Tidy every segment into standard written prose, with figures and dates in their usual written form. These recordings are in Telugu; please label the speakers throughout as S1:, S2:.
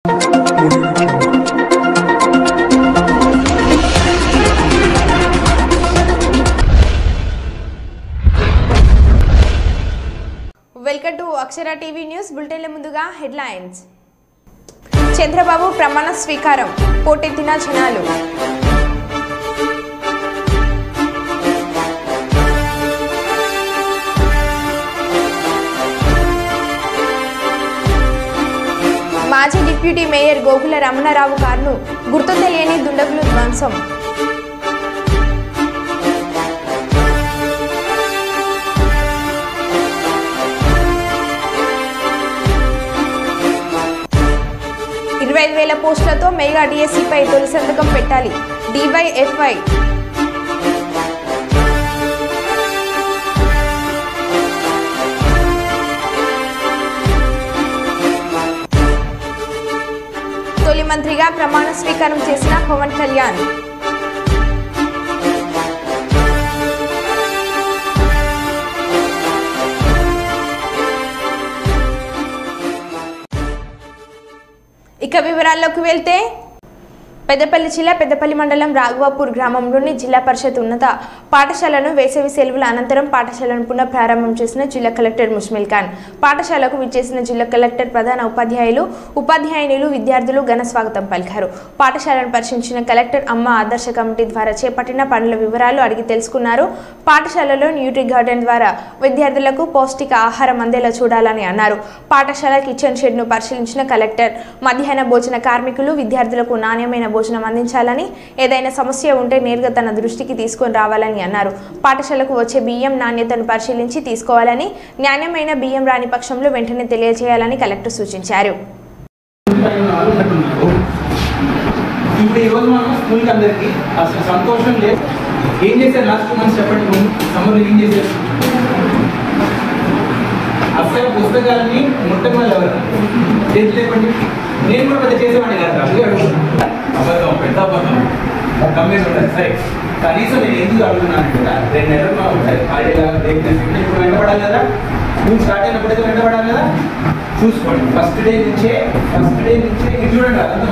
S1: Welcome to Akshara TV news బులెటిన్ల ముందుగా హెడ్లైన్స్. చంద్రబాబు ప్రమాణ స్వీకారం, పోటెత్తిన జనాలు. మాజీ డిప్యూటీ మేయర్ గోగుల రమణారావు కారును గుర్తు తెలియని దుండగులు ధ్వంసం. పోస్టులతో మెగా డిఎస్సిపై తొలి సంతకం పెట్టాలి. DYFI. తొలి మంత్రిగా ప్రమాణ స్వీకారం చేసిన పవన్ కళ్యాణ్. ఇక వివరాల్లోకి వెళ్తే పెద్దపల్లి జిల్లా పెద్దపల్లి మండలం రాఘవాపూర్ గ్రామంలోని జిల్లా పరిషత్ ఉన్నత పాఠశాలను వేసవి సెలవుల అనంతరం పాఠశాలను పునః ప్రారంభం చేసిన జిల్లా కలెక్టర్ ముష్మిల్ ఖాన్. పాఠశాలకు విచ్చేసిన జిల్లా కలెక్టర్ ప్రధాన ఉపాధ్యాయులు ఉపాధ్యాయునులు విద్యార్థులు ఘన స్వాగతం పలికారు. పాఠశాలను పరిశీలించిన కలెక్టర్ అమ్మ ఆదర్శ కమిటీ ద్వారా చేపట్టిన పనుల వివరాలు అడిగి తెలుసుకున్నారు. పాఠశాలలో న్యూట్రీ గార్డెన్ ద్వారా విద్యార్థులకు పౌష్టిక ఆహారం అందేలా చూడాలని అన్నారు. పాఠశాల కిచెన్ షెడ్ ను పరిశీలించిన కలెక్టర్ మధ్యాహ్న భోజన కార్మికులు విద్యార్థులకు నాణ్యమైన భోజనం అందించాలని, ఏదైనా సమస్య ఉంటే నేరుగా తన దృష్టికి తీసుకొని రావాలని అన్నారు. పాఠశాలకు వచ్చే బియ్యం నాణ్యతను పరిశీలించి తీసుకోవాలని, నాణ్యమైన బియ్యం రాని పక్షంలో వెంటనే తెలియజేయాలని కలెక్టర్ సూచించారు.
S2: అసలు పుస్తకాలని మొట్టమొదటి ఎవరు చేతి లేకుండా నేను కూడా పెద్ద చేసేవాడిని కదా. అబద్ధం పెద్ద అబద్ధం కమ్మేసి ఉంటుంది. సరే, కనీసం నేను ఎందుకు అడుగుతున్నాను కదా, 2 నెలలు ఉంటాయి ఖాళీలాగా ఇప్పుడు వెంటబడాలి కదా. స్కూల్ స్టార్ట్ అయినప్పుడైతే వెంటబడాలి కదా. చూసుకోండి, ఫస్ట్ డే నుంచే ఇది చూడండి, అదంతా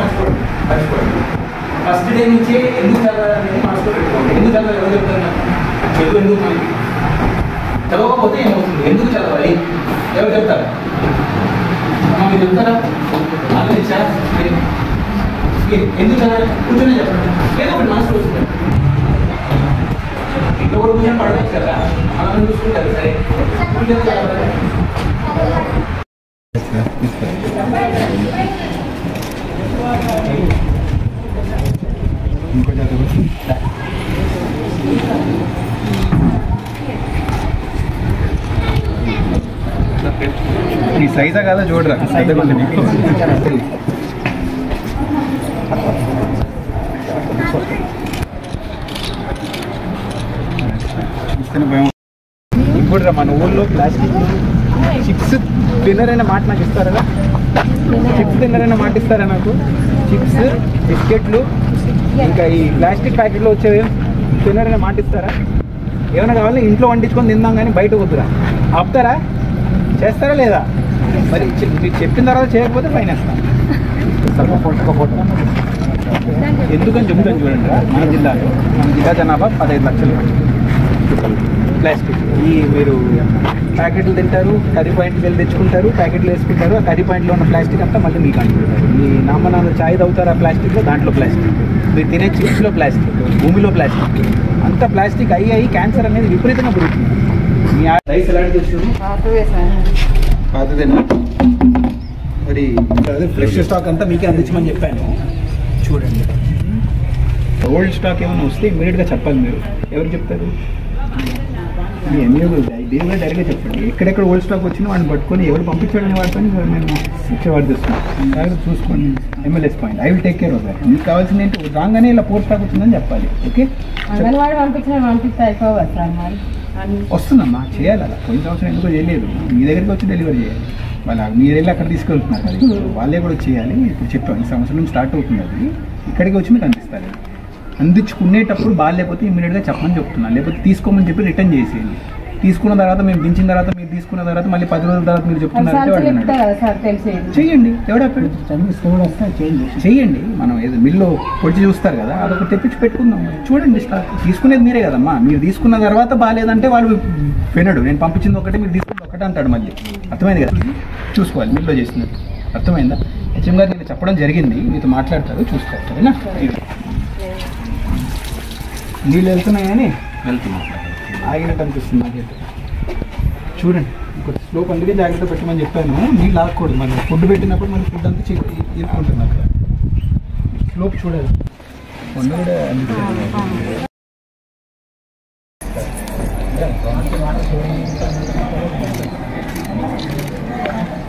S2: మర్చిపోండి. ఫస్ట్ డే నుంచే ఎందుకు చదవాలని మనసులో పెట్టుకోండి. ఎందుకు చదవాలి, ఎవరు చెప్తున్నారు? చదువు ఎందుకు మనకి? చదవకపోతే ఏమవుతుంది? ఎందుకు చదవాలి ఎవరు చెప్తారు? మీరు చెప్తారా? ఆలోచించా ఎందుకు చదవాలి? కూర్చొని చెప్పండి. ఏదో ఒకటి మనసులో వస్తుంది. ఇంట్లో కూడా కూర్చొని పడవచ్చు కదా, మనం చూసుకుంటారు. సరే,
S3: ఈ సైజా కదా చూడరా, ఇప్పుడు రా మన ఊళ్ళో ప్లాస్టిక్ చిప్స్ డిన్నర్ అయిన మాట నాకు ఇస్తారా? చిప్స్ డిన్నర్ అయిన మాట ఇస్తారా నాకు? చిప్స్, బిస్కెట్లు, ఇంకా ఈ ప్లాస్టిక్ ప్యాకెట్లో వచ్చేవి డిన్నర్ అయిన మాట ఇస్తారా? ఏమైనా కావాలి ఇంట్లో వండించుకొని తిందాం కానీ బయట వద్దురా. ఆపుతారా? చేస్తారా లేదా? మరి మీరు చెప్పిన తర్వాత చేయకపోతే ఫైన్ వేస్తాం. ఫోటో ఎందుకని చెప్తాను చూడండి. మన జిల్లా జనాభా 15 లక్షలు. ప్లాస్టిక్ ఈ మీరు ప్యాకెట్లు తింటారు, కర్రీ పాయింట్కి వెళ్ళి తెచ్చుకుంటారు, ప్యాకెట్లు వేసుకుంటారు. ఆ కర్రీ పాయింట్లో ఉన్న ప్లాస్టిక్ అంతా మళ్ళీ మీకు అంటుకుంటారు. మీ నాన్న చాయ్ తాగుతారు, ఆ ప్లాస్టిక్లో దాంట్లో ప్లాస్టిక్. మీరు తినే చిప్స్లో ప్లాస్టిక్, భూమిలో ప్లాస్టిక్, అంతా ప్లాస్టిక్ అయ్యి క్యాన్సర్ అనేది విపరీతంగా పెరుగుతుంది. మీ రైస్ ఎలాంటి చేస్తున్నాము? పాతదేనా? మరి అదే ఫ్రెష్ స్టాక్ అంతా మీకే అందించమని చెప్పాను. చూడండి, ఓల్డ్ స్టాక్ ఏమైనా వస్తే ఇమ్మీడియట్గా చెప్పాలి. మీరు ఎవరు చెప్తారు? మీ ఎంఏ కూడా డైరెక్ట్గా చెప్పండి. ఎక్కడెక్కడ ఓల్డ్ స్టాక్ వచ్చినా వాడిని పట్టుకొని ఎవరు పంపించాడని వాడుకొని మేము ఇచ్చేవాడు తెస్తున్నాం. జాగ్రత్త చూసుకోండి. MLS point, I will take care of that. మీకు కావాల్సింది ఏంటి? రాగానే ఇలా పోర్ స్టాక్ వచ్చిందని చెప్పాలి. ఓకే, వస్తుందమ్మా, చేయాలి. అలా పోయిన సంవత్సరం ఎందుకో చేయలేదు. మీ దగ్గరికి వచ్చి డెలివరీ చేయాలి. వాళ్ళ మీరు వెళ్ళి అక్కడ తీసుకెళ్తున్నారు అది వాళ్ళే కూడా చేయాలి. ఇప్పుడు చెప్పాం, ఈ సంవత్సరం నుంచి స్టార్ట్ అవుతుంది. అది ఇక్కడికి వచ్చి మీకు అందిస్తారు. అందించుకునేటప్పుడు బాగాలేకపోతే ఇమీడియట్గా చెప్పమని చెప్తున్నాను, లేకపోతే తీసుకోమని చెప్పి రిటర్న్ చేసేయండి. తీసుకున్న తర్వాత మేము దించిన తర్వాత మీరు తీసుకున్న తర్వాత మళ్ళీ 10 రోజుల తర్వాత మీరు చెప్తున్నారు చెయ్యండి. ఎవడ చెయ్యండి. మనం ఏదో మిల్లు పొడిచి చూస్తారు కదా, అదొకటి తెప్పించి పెట్టుకుందాం. చూడండి, తీసుకునేది మీరే కదమ్మా. మీరు తీసుకున్న తర్వాత బాగాలేదంటే వాళ్ళు వినడు. నేను పంపించింది ఒకటి, మీరు తీసుకున్నది ఒకటే అంటాడు మళ్ళీ. అర్థమైంది కదా? చూసుకోవాలి మిల్లో చేసినట్టు. అర్థమైందా? హెచ్ఎం గారు నేను చెప్పడం జరిగింది, మీతో మాట్లాడతారు, చూసుకోవాలి. సరేనా? నీళ్ళు వెళ్తున్నాయని వెళ్తున్నాం, ఆగినట్టు అనిపిస్తుంది నాకైతే. చూడండి, ఇంకొక స్లోప్ అందుకే జాగ్రత్త పెట్టమని చెప్పాను. నీళ్ళు ఆగకూడదు. మనం ఫుడ్ పెట్టినప్పుడు మన ఫుడ్ అంతా ఇరుక్కుంటుంది అక్కడ. స్లోప్ చూడాలి. వంద కూడా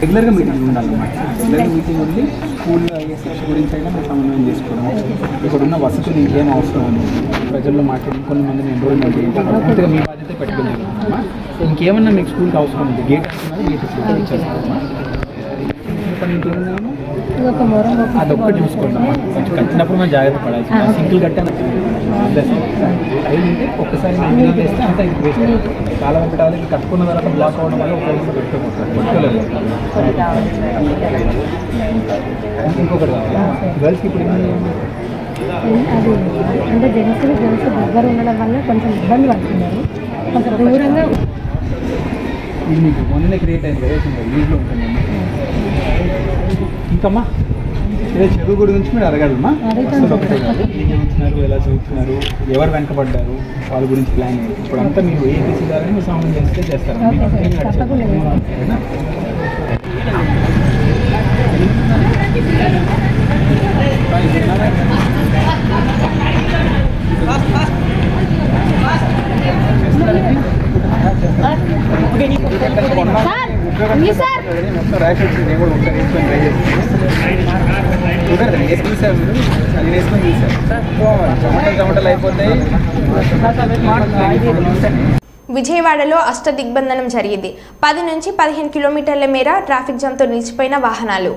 S3: రెగ్యులర్గా మీటింగ్ ఉండాలన్నమాట. రెగ్యులర్గా మీటింగ్ ఉండి స్కూల్ ఐఎస్ఎస్ గురించి అయినా మేము సమన్వయం చేసుకోవడం, ఇక్కడ ఉన్న వసతులు ఇంకేం అవసరం అని ప్రజల్లో మాట్లాడి కొంతమందిని ఎన్రోల్మెంట్ పూర్తిగా మీ బాధ్యత పెట్టుకుంటున్నామా. ఇంకేమన్నా మీకు స్కూల్కి అవసరం ఉంది, గేట్ అంటున్నారు, గేట్ ఇచ్చేస్తామా. ఇంకేమన్నా అదొక్కటి చూసుకుంటామా. కొంచెం కట్టినప్పుడు మనం జాగ్రత్త పడాలి. సింగిల్ కట్టాను అయిందంటే ఒక్కసారి మేము వేస్తే అంతా ఇది వేస్ట్. చాలా పెట్టాలి. కట్టుకున్న తర్వాత బ్లాక్ అవ్వడం వల్ల ఒక పెట్టుకోలేదు. ఇంకొకటి గర్ల్స్కి ఇప్పుడు
S4: అంటే జెంట్స్ దగ్గర ఉండడం వల్ల కొంచెం ఇబ్బంది పడుతున్నారు. కొంచెం దూరంగా
S3: ఇది మీకు మొన్న క్రియేట్ అయింది కదా, లీడ్లో ఉంటుంది. ఇంకమ్మా ఇదే చదువు గురించి మీరు అడగలమ్మా. అసలు ఒకటే కాదు, ఏం చదువుతున్నారు, ఎలా చదువుతున్నారు, ఎవరు వెనకబడ్డారు, వాళ్ళ గురించి ప్లాన్ ఏంటి. ఇప్పుడు అంతా మీరు ఏపీసీ ద్వారా మీరు సమయం చేస్తే చేస్తారు.
S1: విజయవాడలో అష్టదిగ్బంధనం జరిగింది. 10 నుంచి 15 కిలోమీటర్ల మేర ట్రాఫిక్ జామ్తో నిలిచిపోయిన వాహనాలు.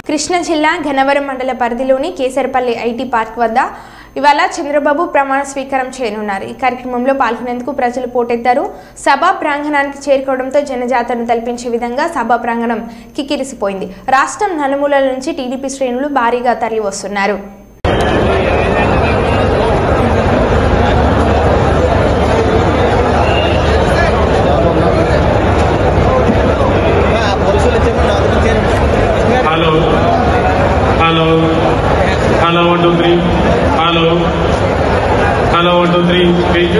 S1: కృష్ణా జిల్లా గన్నవరం మండల పరిధిలోని కేసరపల్లి ఐటీ పార్క్ వద్ద ఇవాళ చంద్రబాబు ప్రమాణ స్వీకారం చేయనున్నారు. ఈ కార్యక్రమంలో పాల్గొనేందుకు ప్రజలు పోటెత్తారు. సభా ప్రాంగణానికి చేరుకోవడంతో జనజాతరను తలపించే విధంగా సభా ప్రాంగణం కిక్కిరిసిపోయింది. రాష్ట్రం నలుమూలల నుంచి టీడీపీ శ్రేణులు భారీగా తరలి వస్తున్నారు.
S5: Hello, 1, 2, 3. Hello, 1, 2, 3. Page.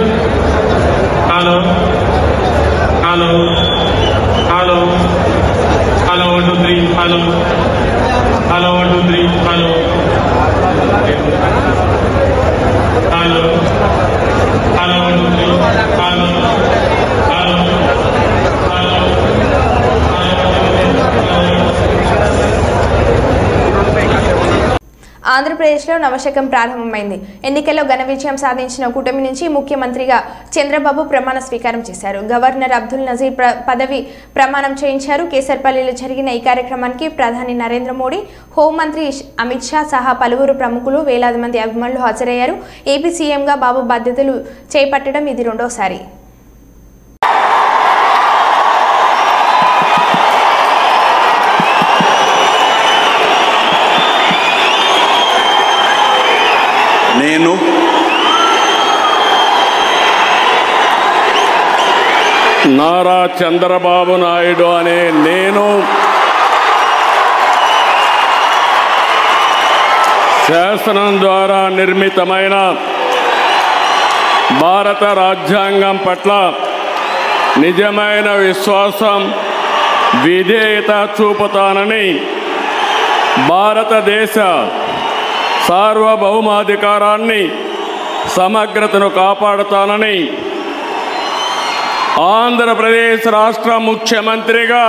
S5: Hello, 1, 2, 3. Hello, 1, 2, 3. Hello. Hello, 1, 2, 3. Hello.
S1: ఆంధ్రప్రదేశ్లో నవశకం ప్రారంభమైంది. ఎన్నికల్లో ఘన విజయం సాధించిన కూటమి నుంచి ముఖ్యమంత్రిగా చంద్రబాబు ప్రమాణ స్వీకారం చేశారు. గవర్నర్ అబ్దుల్ నజీర్ పదవి ప్రమాణం చేయించారు. కేసర్పల్లిలో జరిగిన ఈ కార్యక్రమానికి ప్రధాని నరేంద్ర మోడీ, హోంమంత్రి అమిత్ షా సహా పలువురు ప్రముఖులు, వేలాది మంది అభిమానులు హాజరయ్యారు. ఏపీ సీఎంగా బాబు బాధ్యతలు చేపట్టడం ఇది రెండోసారి.
S6: నేను నారా చంద్రబాబు నాయుడు అనే నేను శాసనం ద్వారా నిర్మితమైన భారత రాజ్యాంగం పట్ల నిజమైన విశ్వాసం, విధేయత చూపుతానని, భారతదేశ సార్వభౌమాధికారాన్ని, సమగ్రతను కాపాడుతానని, ఆంధ్రప్రదేశ్ రాష్ట్ర ముఖ్యమంత్రిగా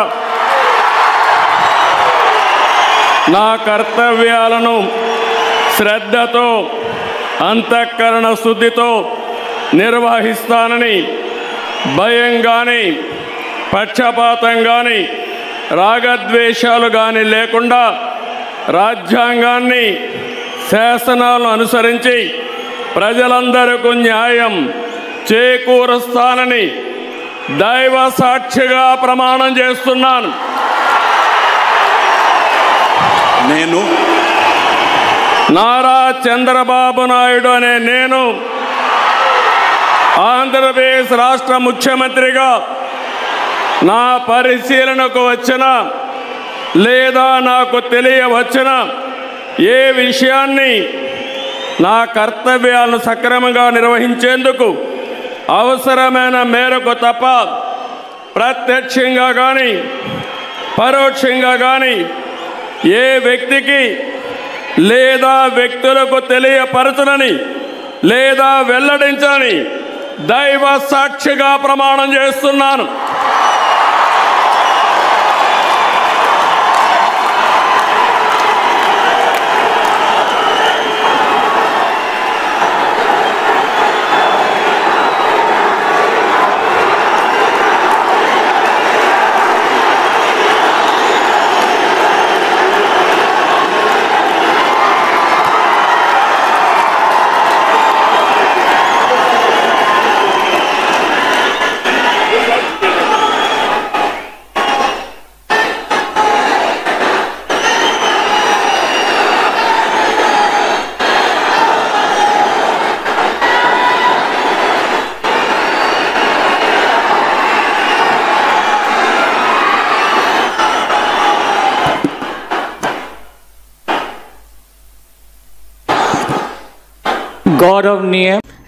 S6: నా కర్తవ్యాలను శ్రద్ధతో, అంతఃకరణ శుద్ధితో నిర్వహిస్తానని, భయం కానీ, పక్షపాతం కానీ, రాగద్వేషాలు కానీ లేకుండా రాజ్యాంగాన్ని, శాసనాలను అనుసరించి ప్రజలందరికీ న్యాయం చేకూరుస్తానని దైవ సాక్షిగా ప్రమాణం చేస్తున్నాను. నేను నారా చంద్రబాబు నాయుడు అనే నేను ఆంధ్రప్రదేశ్ రాష్ట్ర ముఖ్యమంత్రిగా నా పరిశీలనకు వచ్చిన లేదా నాకు తెలియవచ్చిన ఏ విషయాన్ని నా కర్తవ్యాలను సక్రమంగా నిర్వహించేందుకు అవసరమైన మేరకు తప్ప ప్రత్యక్షంగా కానీ పరోక్షంగా కానీ ఏ వ్యక్తికి లేదా వ్యక్తులకు తెలియపరచనని లేదా వెల్లడించని దైవ సాక్షిగా ప్రమాణం చేస్తున్నాను.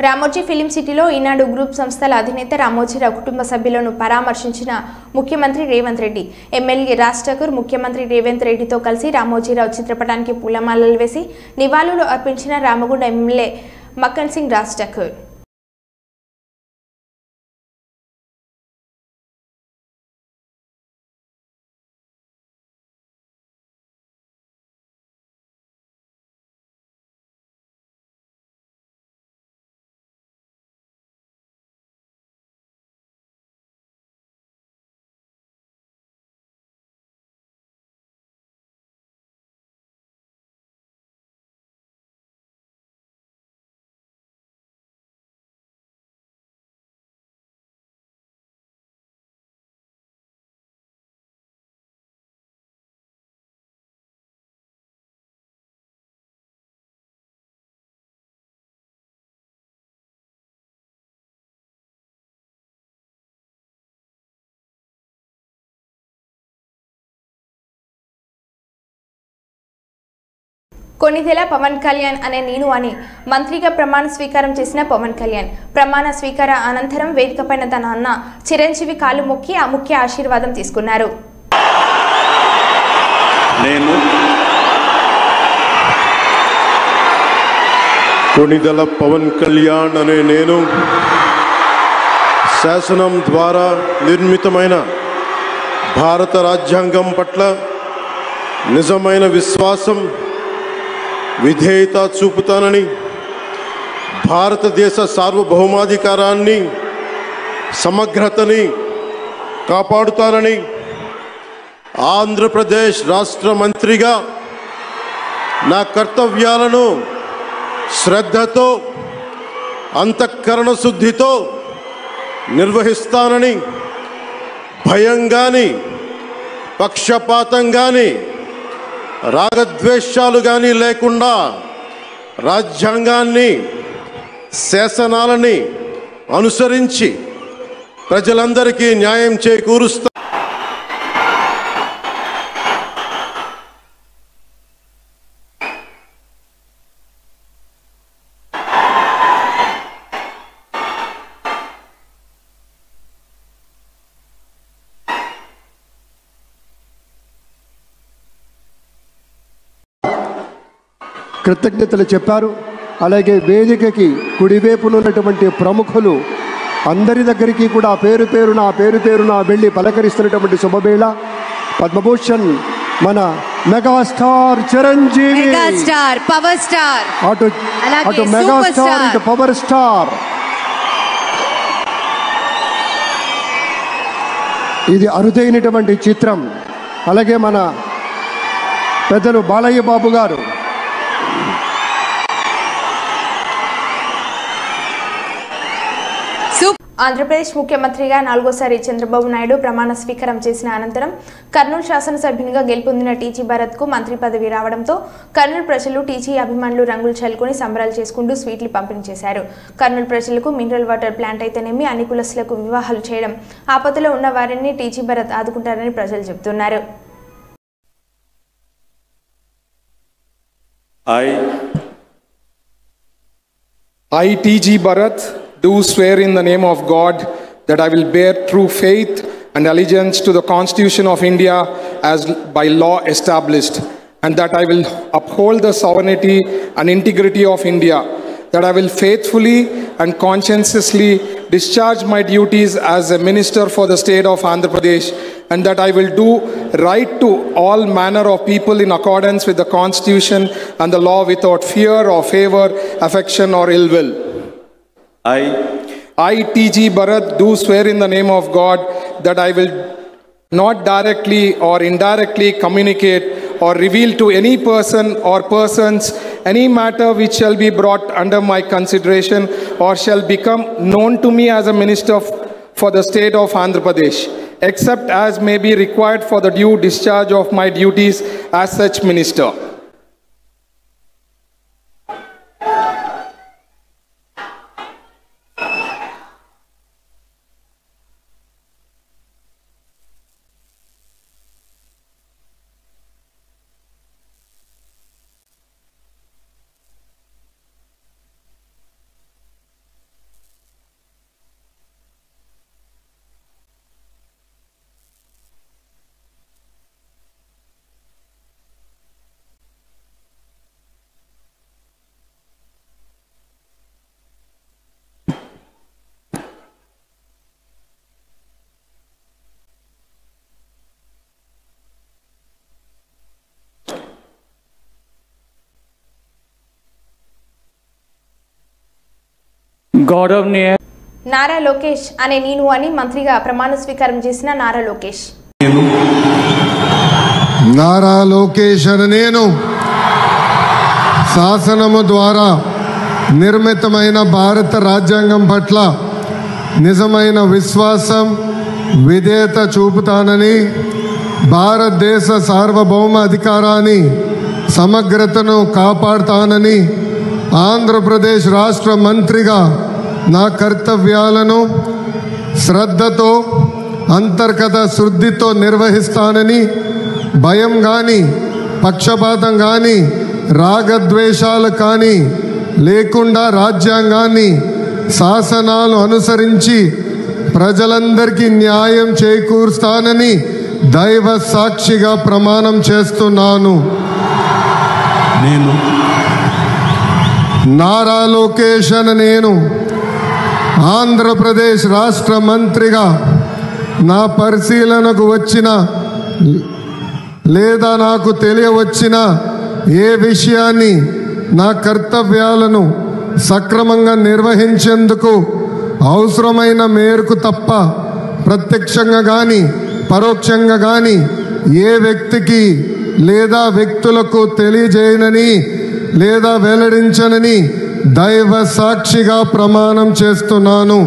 S1: రామోజీ ఫిలిం సిటీలో ఈనాడు గ్రూప్ సంస్థల అధినేత రామోజీరావు కుటుంబ సభ్యులను పరామర్శించిన ముఖ్యమంత్రి రేవంత్ రెడ్డి. ఎమ్మెల్యే రాజ్ ఠాకూర్ ముఖ్యమంత్రి రేవంత్ రెడ్డితో కలిసి రామోజీరావు చిత్రపటానికి పూలమాలలు వేసి నివాళులు అర్పించిన రామగుండ ఎమ్మెల్యే మక్కన్ సింగ్ రాజ్ ఠాకూర్. కొన్నిదెల పవన్ కళ్యాణ్ అనే నేను అని మంత్రిగా ప్రమాణ స్వీకారం చేసిన పవన్ కళ్యాణ్ ప్రమాణ స్వీకార అనంతరం వేదికపైన తన అన్న చిరంజీవి కాలు మొక్కి ఆ ముఖ్య ఆశీర్వాదం తీసుకున్నారు.
S7: నేను కొన్నిదెల పవన్ కళ్యాణ్ అనే నేను శాసనం ద్వారా నిర్మితమైన భారత రాజ్యాంగం పట్ల నిజమైన విశ్వాసం, విధేయత చూపుతానని, భారతదేశ సార్వభౌమాధికారాన్ని, సమగ్రతని కాపాడుతానని, ఆంధ్రప్రదేశ్ రాష్ట్ర మంత్రిగా నా కర్తవ్యాలను శ్రద్ధతో, అంతఃకరణ శుద్ధితో నిర్వహిస్తానని, భయం కానీ, పక్షపాతం కానీ, రాగద్వేషాలు కానీ లేకుండా రాజ్యాంగాన్ని, శాసనాలని అనుసరించి ప్రజలందరికీ న్యాయం చేకూరుస్తా.
S8: కృతజ్ఞతలు చెప్పారు. అలాగే వేదికకి కుడివైపున ఉన్నటువంటి ప్రముఖులు అందరి దగ్గరికి కూడా పేరు పేరున వెళ్ళి పలకరిస్తున్నటువంటి శుభవేళ. పద్మభూషణ్ మన మెగాస్టార్ చిరంజీవి,
S9: పవర్ స్టార్,
S8: అటు మెగాస్టార్ ఇటు పవర్ స్టార్. ఇది అరుదైనటువంటి చిత్రం. అలాగే మన పెద్దలు బాలయ్య బాబు గారు,
S1: ఆంధ్రప్రదేశ్ ముఖ్యమంత్రిగా 4వ సారి చంద్రబాబు నాయుడు ప్రమాణ స్వీకారం చేసిన అనంతరం కర్నూలు శాసనసభ్యునిగా గెలుపొందిన టీజీ భరత్కు మంత్రి పదవి రావడంతో కర్నూలు ప్రజలు టీజీ అభిమానులు రంగులు చల్లుకొని సంబరాలు చేసుకుంటూ స్వీట్లు పంపిణీ చేశారు. కర్నూలు ప్రజలకు మినరల్ వాటర్ ప్లాంట్ అయితేనేమి అన్ని కులస్తులకు వివాహాలు చేయడం, ఆపదలో ఉన్న వారిని టీజీ భరత్ ఆదుకుంటారని ప్రజలు చెబుతున్నారు.
S10: I, T.G. Bharat, do swear in the name of God that I will bear true faith and allegiance to the Constitution of India as by law established, and that I will uphold the sovereignty and integrity of India, that I will faithfully and conscientiously discharge my duties as a minister for the state of Andhra Pradesh, and that I will do right to all manner of people in accordance with the Constitution and the law without fear or favor, affection or ill will. I, T.G. Bharat, do swear in the name of God that I will not directly or indirectly communicate or reveal to any person or persons any matter which shall be brought under my consideration or shall become known to me as a minister for the state of Andhra Pradesh, except as may be required for the due discharge of my duties as such minister.
S1: Nara Lokesh అనే నేను అని మంత్రిగా ప్రమాణ స్వీకారం చేసిన నారా లోకేష్.
S11: నారా లోకేష్ అనే నేను శాసనము ద్వారా నిర్మితమైన భారత రాజ్యాంగం పట్ల నిజమైన విశ్వాసం, విధేయత చూపుతానని, భారతదేశ సార్వభౌమ అధికారాన్ని, సమగ్రతను కాపాడుతానని, ఆంధ్రప్రదేశ్ రాష్ట్ర మంత్రిగా నా కర్తవ్యాలను శ్రద్ధతో, అంతర్గత శుద్ధితో నిర్వహిస్తానని, భయం కానీ, పక్షపాతం కానీ, రాగద్వేషాలు కానీ లేకుండా రాజ్యాంగాన్ని, శాసనాలు అనుసరించి ప్రజలందరికీ న్యాయం చేకూరుస్తానని దైవ సాక్షిగా ప్రమాణం చేస్తున్నాను. నేను నారా లోకేష్ అనే నేను ఆంధ్రప్రదేశ్ రాష్ట్ర మంత్రిగా నా పరిశీలనకు వచ్చిన లేదా నాకు తెలియవచ్చిన ఏ విషయాన్ని నా కర్తవ్యాలను సక్రమంగా నిర్వహించేందుకు అవసరమైన మేరకు తప్ప ప్రత్యక్షంగా కానీ పరోక్షంగా కానీ ఏ వ్యక్తికి లేదా వ్యక్తులకు తెలియజేయనని లేదా వెల్లడించనని దైవ సాక్షిగా ప్రమాణం చేస్తున్నాను.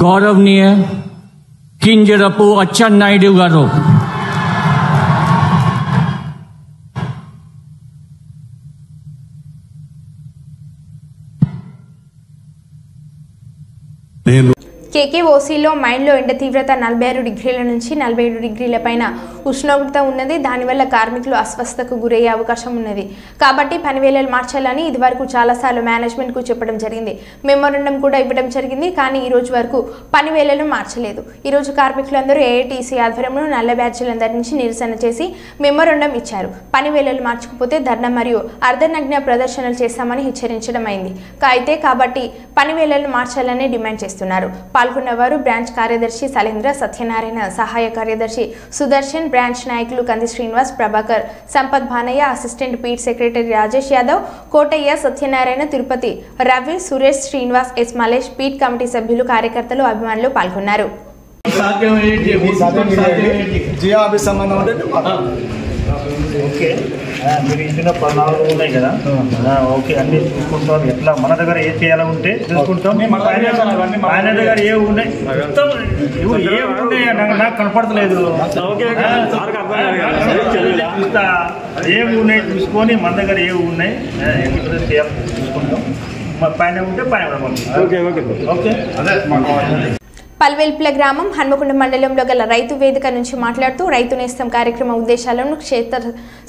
S12: गौरवनीय किंजरपु अच्చెన్నాయుడు गारू
S1: కేకేఓసీలో మైన్లో ఎండ తీవ్రత 46 డిగ్రీల నుంచి 47 డిగ్రీల పైన ఉష్ణోగ్రత ఉన్నది. దానివల్ల కార్మికులు అస్వస్థతకు గురయ్యే అవకాశం ఉన్నది. కాబట్టి పని వేళలు మార్చాలని ఇదివరకు చాలాసార్లు మేనేజ్మెంట్కు చెప్పడం జరిగింది. మెమోరండం కూడా ఇవ్వడం జరిగింది. కానీ ఈ రోజు వరకు పని వేళలు మార్చలేదు. ఈరోజు కార్మికులందరూ ఏఐటీసీ ఆధ్వర్యంలో నల్ల బ్యాడ్జీలను ధరించి నిరసన చేసి మెమోరండం ఇచ్చారు. పని వేళలు మార్చకపోతే ధర్నా మరియు అర్ధనగ్న ప్రదర్శనలు చేస్తామని హెచ్చరించడం అయింది. అయితే కాబట్టి పని వేళలు మార్చాలని డిమాండ్ చేస్తున్నారు. పాల్గొన్నవారు బ్రాంచ్ కార్యదర్శి సలేంద్ర, సత్యనారాయణ, సహాయ కార్యదర్శి సుదర్శన్, బ్రాంచ్ నాయకులు కంది శ్రీనివాస్, ప్రభాకర్, సంపత్ భానయ్య, అసిస్టెంట్ పీట్ సెక్రటరీ రాజేష్ యాదవ్, కోటయ్య, సత్యనారాయణ, తిరుపతి, రవి, సురేష్, శ్రీనివాస్, ఎస్ మలేష్, పీట్ కమిటీ సభ్యులు, కార్యకర్తలు, అభిమానులు పాల్గొన్నారు.
S13: ఓకే మీరు ఇచ్చిన పన్నాలు ఉన్నాయి కదా, ఓకే అన్నీ చూసుకుంటాం. ఎట్లా మన దగ్గర ఏ చేయాలో ఉంటే చూసుకుంటాం. ఆయన దగ్గర ఏ ఉన్నాయి మొత్తం ఏ ఉన్నాయి నాకు కనపడతలేదు. ఏమి ఉన్నాయి చూసుకొని మన దగ్గర ఏవి ఉన్నాయి ఎన్ని చేయాలి చూసుకుంటాం. పైన ఉంటే పైన ఓకే అదే
S1: పల్వెల్పుల గ్రామం హన్మకొండ మండలంలో గల రైతు వేదిక నుంచి మాట్లాడుతూ రైతు నేస్తం కార్యక్రమ ఉద్దేశాలను క్షేత్ర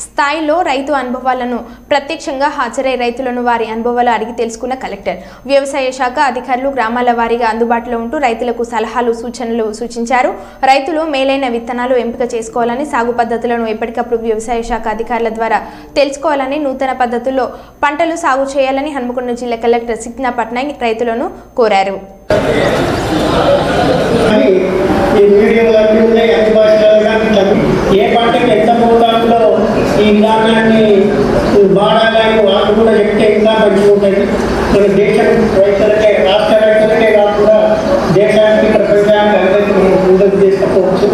S1: స్థాయిలో రైతు అనుభవాలను ప్రత్యక్షంగా హాజరై రైతులను వారి అనుభవాలు అడిగి తెలుసుకున్న కలెక్టర్. వ్యవసాయ శాఖ అధికారులు గ్రామాల వారీగా అందుబాటులో ఉంటూ రైతులకు సలహాలు, సూచనలు సూచించారు. రైతులు మేలైన విత్తనాలు ఎంపిక చేసుకోవాలని, సాగు పద్ధతులను ఎప్పటికప్పుడు వ్యవసాయ శాఖ అధికారుల ద్వారా తెలుసుకోవాలని, నూతన పద్ధతుల్లో పంటలు సాగు చేయాలని హన్మకొండ జిల్లా కలెక్టర్ సిగ్నా పట్నాయక్ రైతులను కోరారు.
S14: ఏ పంటకి ఎంత మోతాదులో ఈ విధానాన్ని వాడాలని వాళ్ళు కూడా చెప్తే ఇంకా మంచిగా ఉంటుంది. మన దేశం రైతులకే, రాష్ట్ర రైతులకే కాకుండా దేశానికి, ప్రపంచానికి అందరికీ మనం ముందుకు తీసుకపోవచ్చు.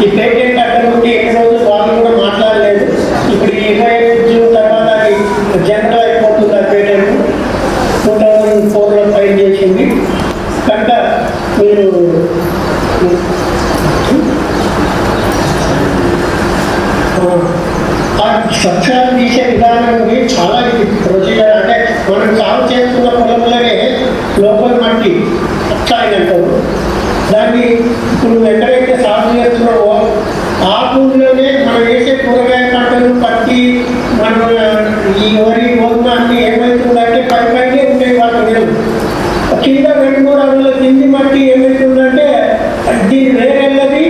S14: ఈ పేటెంట్ అక్కడ నుండి ఎన్ని రోజులు వాళ్ళు కూడా మాట్లాడలేదు. ఇప్పుడు 25 జూన్ తర్వాత జనరల్ అయిపోతుంది. ఆ పేటెంట్ 2004లో ఫైల్ చేసింది కనుక మీరు సత్యాలు తీసే విధానం చాలా ప్రొసీజర్. అంటే మనం సాగు చేస్తున్న పొలంలోనే లోపల మట్టి అట్లా అంటారు. దాన్ని ఇప్పుడు ఎక్కడైతే సాగు చేస్తున్నావో ఆ భూమిలోనే మనం వేసే కూరగాయ పంటలు, పత్తి, మనం ఈ వరి, గోధుమ అన్ని ఏమవుతుందంటే పైపైనే ఉంటాయి. వాటి నీళ్ళు కింద 2-3 అడుగుల కింది మట్టి ఏమవుతుందంటే దీని వేరెళ్ళది.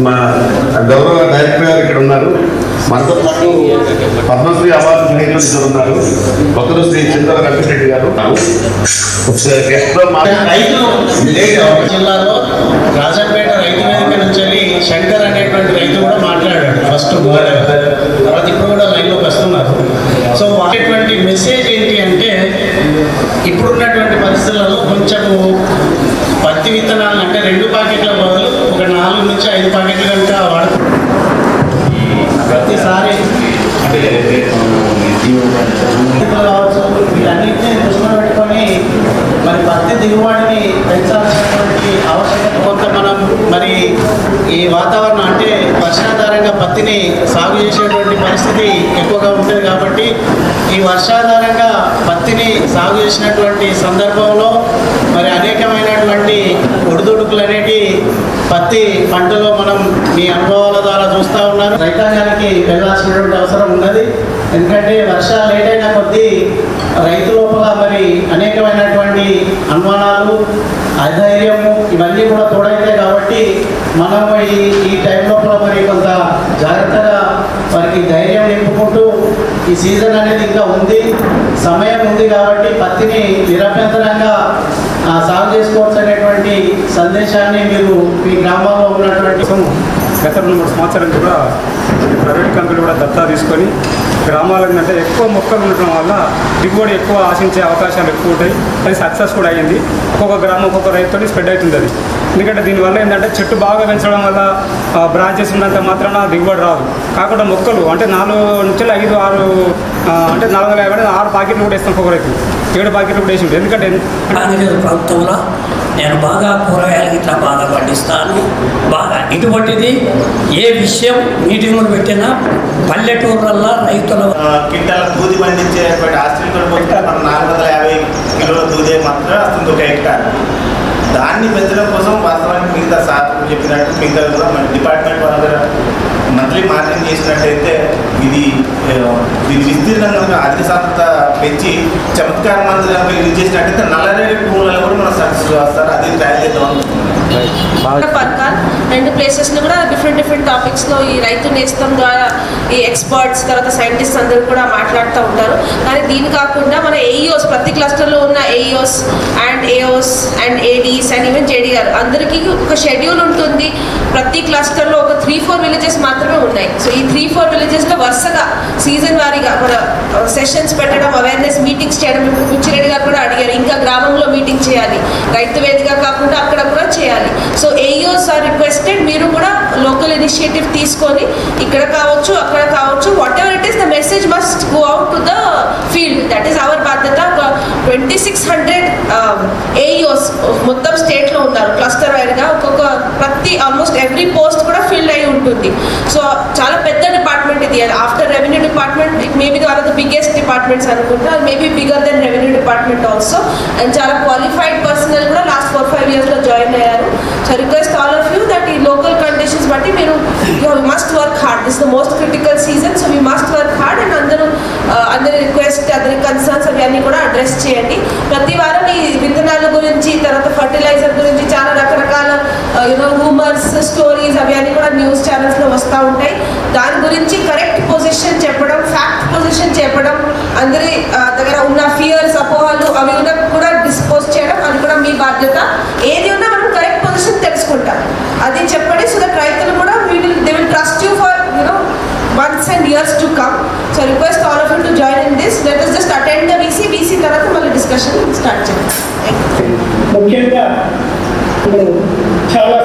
S15: మా గౌరవ డైరెక్టర్ గారు ఇక్కడ ఉన్నారు. మనతో పాటు పద్మశ్రీ అవార్డు గ్రహీతలు ఉన్నారు. ఒకరు శ్రీ చంద్ర వెంకటరెడ్డి గారు.
S14: జిల్లాలో రాజంపేట రైతు వేదిక నుంచి శంకర్ అనేటువంటి రైతు కూడా మాట్లాడాడు ఫస్ట్. తర్వాత ఇప్పుడు కూడా లైన్లోకి వస్తున్నారు. సో వాటేటువంటి మెసేజ్ ఏంటి అంటే ఇప్పుడున్నటువంటి పరిస్థితులలో కొంచెము పత్తి విత్తనాలు అంటే 2 ప్యాకెట్ల బదులు ఒక 4 నుంచి 5 ప్యాకెట్లు కనుక వాడుతూ ప్రతిసారి కావచ్చు వీటన్నింటినీ దృష్టిలో పెట్టుకొని మరి పత్తి దిగుబడిని పెంచాల్సినటువంటి ఆవశ్యకత. కొంత మనం మరి ఈ వాతావరణం అంటే వర్షాధారంగా పత్తిని సాగు చేసేటువంటి పరిస్థితి ఎక్కువగా ఉంటుంది కాబట్టి ఈ వర్షాధారంగా పత్తిని సాగు చేసినటువంటి సందర్భంలో మరి అనేకమైనటువంటి ఒడిదుడుకులు అనేవి పత్తి పంటలో మనం మీ అనుభవాల ద్వారా చూస్తూ ఉన్నారు. రైతాంగానికి వెళ్ళాల్సినటువంటి అవసరం ఉన్నది. ఎందుకంటే వర్షాలు లేట్ అయిన కొద్దీ రైతు లోపల మరి అనేకమైనటువంటి అనుమానాలు, అధైర్యము ఇవన్నీ కూడా తోడైతాయి కాబట్టి మనం ఈ టైం లోపల మరి కొంత జాగ్రత్తగా వారికి ధైర్యం నింపుకుంటూ ఈ సీజన్ అనేది ఇంకా ఉంది, సమయం ఉంది కాబట్టి పత్తిని నిరభ్యంతరంగా సాగు చేసుకోవచ్చు అనేటువంటి సందేశాన్ని మీరు మీ గ్రామాల్లో ఉన్నటువంటి
S3: గత 2-3 సంవత్సరాలు కూడా ప్రైవేట్ కంపెనీలు కూడా దత్తా తీసుకొని గ్రామాలకు అంటే ఎక్కువ మొక్కలు ఉండటం వల్ల దిగుబడి ఎక్కువ ఆశించే అవకాశాలు ఎక్కువ ఉంటాయి. అది సక్సెస్ కూడా అయ్యింది. ఒక్కొక్క గ్రామం ఒక్కొక్క రైతుతో స్ప్రెడ్ అవుతుంది అది. ఎందుకంటే దీనివల్ల ఏంటంటే చెట్టు బాగా పెంచడం వల్ల బ్రాంచెస్ ఉన్నంత మాత్రాన దిగుబడి రాదు. కాకుండా మొక్కలు అంటే 4 నుంచి 5-6 అంటే 450 6 ప్యాకెట్లు కూడా వేస్తాం, ఒక్కొక్క రైతు 7 ప్యాకెట్లు కూడా వేసి ఉంటుంది. ఎందుకంటే
S16: ప్రభుత్వంలో నేను బాగా కూరగాయలు ఇట్లా బాగా పండిస్తాను. బాగా ఇటువంటిది ఏ విషయం మీటింగ్లు పెట్టినా పల్లెటూర్లల్లో రైతుల
S17: కింటాల దూది పండించేటువంటి ఆస్ట్రేలియా పోతే మనం 450 కిలోల దూదే మాత్రం వస్తుంది ఒక హెక్టార్. దాన్ని పెంచడం కోసం వాస్తవానికి మిగతా సార్ చెప్పినట్టు మిగతా కూడా మన డిపార్ట్మెంట్ వాళ్ళ మంత్లీ మార్కెటింగ్ చేసినట్టయితే దీని విస్తీర్ణంగా అధిక శాంతత పెంచి చమత్కార మందులు రిలీజ్ చేసినట్టయితే నల్లరేగడి భూములలో కూడా మనం సక్సెస్ వస్తారు. అది ట్రయల్ చేద్దాం.
S18: పథకాలు 2 ప్లేసెస్లో కూడా డిఫరెంట్ టాపిక్స్లో ఈ రైతు నేస్తం ద్వారా ఈ ఎక్స్పర్ట్స్ తర్వాత సైంటిస్ట్ అందరూ కూడా మాట్లాడుతూ ఉంటారు. కానీ దీని కాకుండా మన ఏఈఓస్ ప్రతి క్లస్టర్లో ఉన్న AEOs and AOs and Aedes and even JD గారు అందరికీ ఒక షెడ్యూల్ ఉంటుంది. ప్రతి క్లస్టర్లో ఒక 3-4 విలేజెస్ మాత్రమే ఉన్నాయి. సో ఈ 3-4 విలేజెస్లో వరుసగా సీజన్ వారీగా మన సెషన్స్ పెట్టడం, అవేర్నెస్ మీటింగ్స్ చేయడం. ఇప్పుడు పిచ్చిరెడ్డి గారు కూడా అడిగారు ఇంకా గ్రామంలో మీటింగ్ చేయాలి, రైతు వేదిక కాకుండా అక్కడ కూడా చేయాలి. సో ఏఈఓస్ ఆర్ రిక్వెస్టెడ్ మీరు కూడా లోకల్ ఇనిషియేటివ్ తీసుకొని ఇక్కడ కావచ్చు అక్కడ కావచ్చు what ever it is the message must go out to the field. That is our బాధ్యత. 2600 ఏఈఓస్ మొత్తం స్టేట్లో ఉన్నారు క్లస్టర్ వైర్గా. ఒక్కొక్క ప్రతి ఆల్మోస్ట్ ఎవ్రీ పోస్ట్ కూడా ఫిల్ అయి ఉంటుంది. సో చాలా పెద్ద డిపార్ట్మెంట్ ఇది. After revenue department it may be one of the biggest departments అనుకుంటా. Maybe bigger than revenue department also. And చాలా క్వాలిఫైడ్ పర్సనల్ కూడా లాస్ట్ 4-5 ఇయర్స్లో జాయిన్ అయ్యారు. So request all of you that ఈ లోకల్ కండిషన్స్ బట్టి మీరు must work hard. This the most critical season. So we must work hard. And అందరి రిక్వెస్ట్ అందరి కన్సర్న్స్ అవన్నీ కూడా అడ్రస్ చేయండి. ప్రతి వారం ఈ విత్తనాల గురించి తర్వాత ఫర్టిలైజర్ గురించి చాలా రకరకాల రూమర్స్ స్టోరీస్ అవన్నీ కూడా న్యూస్ ఛానల్స్లో వస్తూ ఉంటాయి. దాని గురించి కరెక్ట్ పొజిషన్ చెప్పడం, ఫ్యాక్ట్ పొజిషన్ చెప్పడం, అందరి దగ్గర ఉన్న ఫియర్స్ అపోహలు అవి కూడా డిస్పోజ్ చేయడం అది కూడా మీ బాధ్యత. ఏది ఉన్నా మనం కరెక్ట్ పొజిషన్ తెలుసుకుంటాం అది చెప్పండి. సో దట్ రైతులు కూడా they will trust you for months and years to come. So I request all of you to join in this. Let us just attend the VC తర్వాత మళ్ళీ డిస్కషన్ స్టార్ట్ చేద్దాం.
S14: ముఖ్యంగా చాలా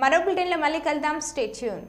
S1: మరో బులెటిన్లో మళ్ళీ కలుద్దాం. Stay tune.